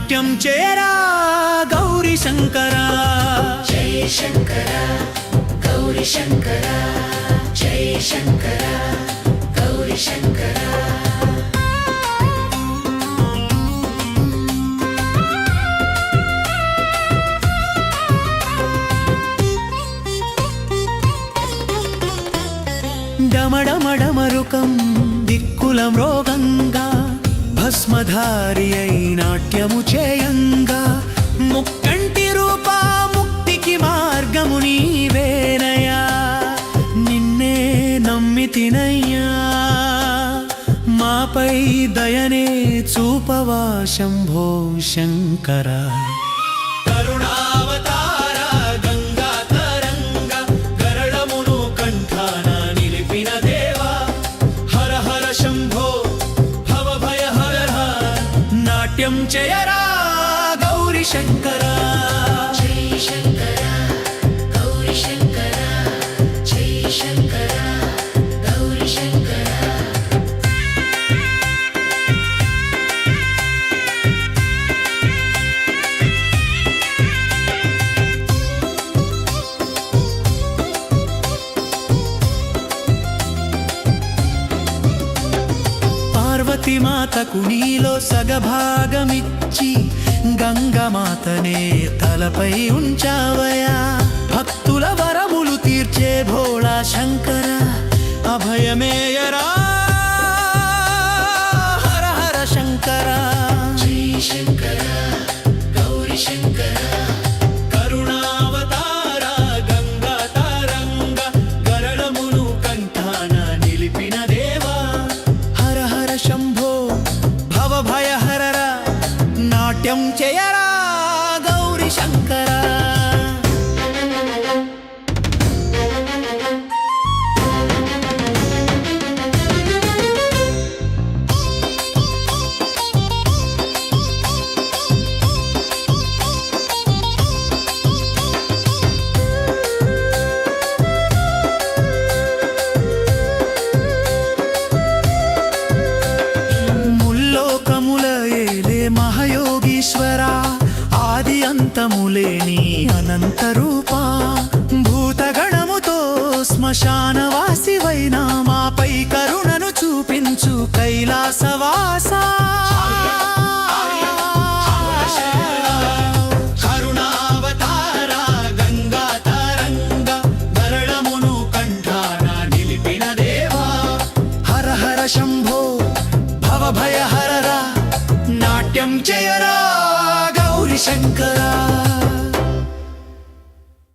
నాట్యం చేరా గౌరీ శంకర. జై శంకర గౌరీ శంకర, జై శంకర గౌరీ శంకర. డమడమడమరుకం దిక్కుల మ్రోగంగా భస్మధారి అయి నాట్యము చేయంగా, ముక్కంటి రూపా ముక్తికి మార్గము నీవేనయా. నిన్నే నమ్మితినయ్యా, మాపై దయనే చూపవా శంభో శంకర. నాట్యం చేయరా గౌరీ శంకర. జై శంకర గౌరీ శంకర, జై శంకర గౌరీ శంకర. పార్వతి మాతకు నీలో సగభాగమిచ్చి గంగమాతనే తలపై ఉంచావయా. భక్తుల వరములు తీర్చే భోళా శంకర, అభయమేయరా హర హర శంకర. జై శంకర గౌరీ శంకర, కరుణావతార గంగా తరంగ గరళమును కంఠాన నిలిపిన దేవా. హర హర శంభో భవ భయ హరర, నాట్యం చేయరా గౌరీ శంకర. ముల్లోకముల ఏలే మహయోగీశ్వరా, ఆది అంతములేని అనంత రూపా. భూతగణముతో శ్మశానవాసివైన మాపై కరుణను చూపించు కైలాసవాస. కరుణావతార గంగా తరంగ గరళమును కంఠాన నిలిపిన దేవా. హర హర శంభో